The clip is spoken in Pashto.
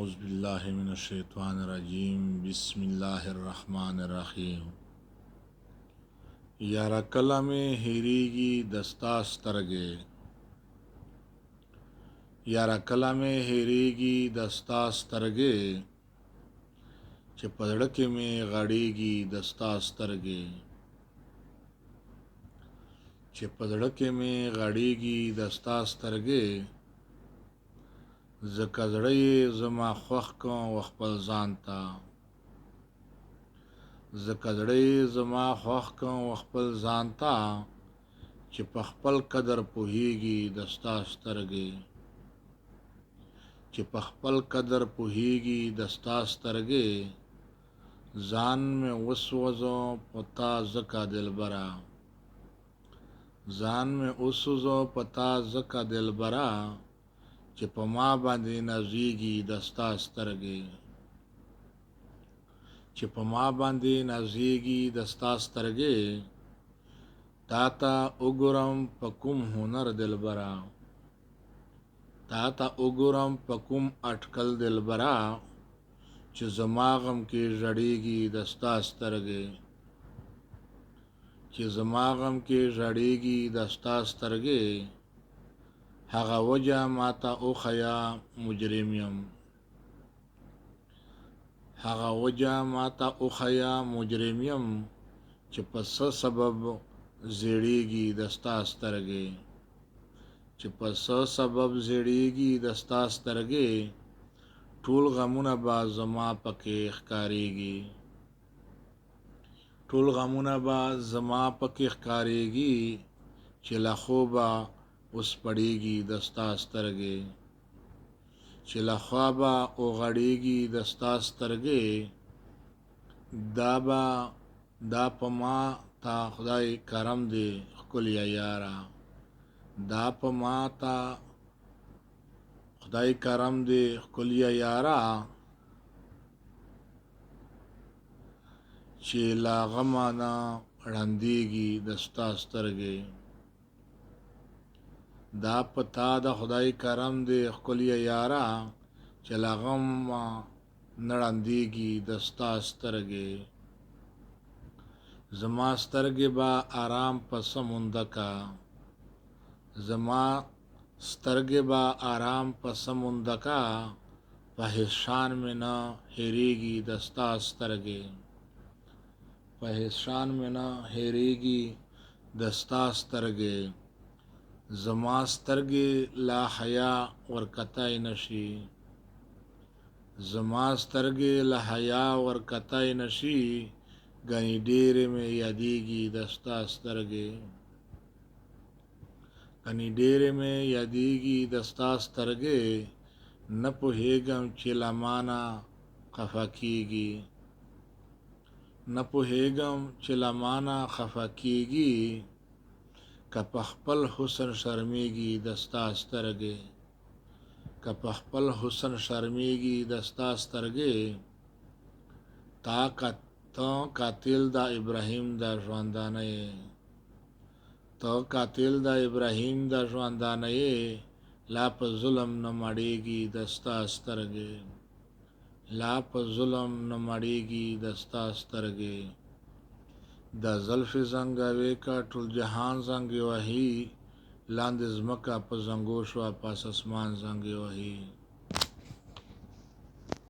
औज़ुबिल्लाहि मिनश्शैतानिर्रजीम बिस्मिल्लाहिर्रहमानिर्रहीम। यारा कला में हेरीगी दस्ता स्तरगे, यारा कला में हेरीगी दस्ता स्तरगे, चे पदड़के में गड़ेगी दस्ता स्तरगे, चे पदड़के में गड़ेगी दस्ता स्तरगे। ज़का ज़ړی زما خوښ کوم وخپل ځان ته، ځکه زړی زما خوښ کوم وخپل ځان ته، چې په خپل قدر پوهیږي د ستا سترګې، چې په خپل قدر پوهیږي د ستا سترګې. ځان مې وسوځو په تا ځکه دلبره، ځان مې وسوځو په تا ځکه دلبره، چې په ما باندې نازیږي د ستا سترګې، چې په ما باندې نازیږي د ستا سترګې. تا ته وګورم په کوم هنر دلبره، تا ته وګورم په کوم اټکل دلبره، چې زما غم کې ژړېږي د ستا سترګې، چې زما غم کې ژړېږي د ستا سترګې. هغه وجه ماته وښیه مجرم یم، هغه وجه ماته وښیه مجرم یم، چې په څه سبب زیړېږي د ستا سترګې، چې په څه سبب زیړېږي د ستا سترګې. ټول غمونه به زما پکې ښکارېږي، ټول غمونه به زما پکې ښکارېږي، چې له خوبه اوس پړېږي د ستا سترګې، چې له خوابه وغړېږي د ستا سترګې. دا په ما تا خدای کرم دی ښکليه یاره، دا په ما تا خدای کرم دی ښکليه یاره، چې له غمه نه ړندېږي د ستا سترګې. دا پتا د خدای کرم دی ښکليه یاره، چې له غمه نه ړندېږي د ستا سترګې. زما سترګې به آرام په سمونده کا، زما سترګې به آرام په سمونده کا، په هیڅ شان مې نه هېرېږي د ستا سترګې، په هیڅ شان مې نه هېرېږي د ستا سترګې. زما سترګې لا حیا ورکتای نشي، زما سترګې له حیا ورکتای نشي، ګنې ډېرې مې یادېږي د ستا سترګې، ګنې ډېرې مې یادېږي د ستا سترګې. نه پوهېږم چې له مانه خفه کېږي، نه پوهېږم چې له مانه خفه کېږي، که په خپل حسن شرمېږي د ستا سترګې، که په خپل حسن شرمېږي د ستا سترګې. ته قاتل د ابراهیم د ژوندانه یې، ته قاتل د ابراهیم د ژوندانه یې، لا په ظلم نه مړېږي د ستا سترګې، لا په ظلم نه مړېږي د ستا سترګې. د زلفې زنګوي که ټول جهان زنګې وهي، لاندې ځمکه په زنګو شوه پاس اسمان زنګې وهي.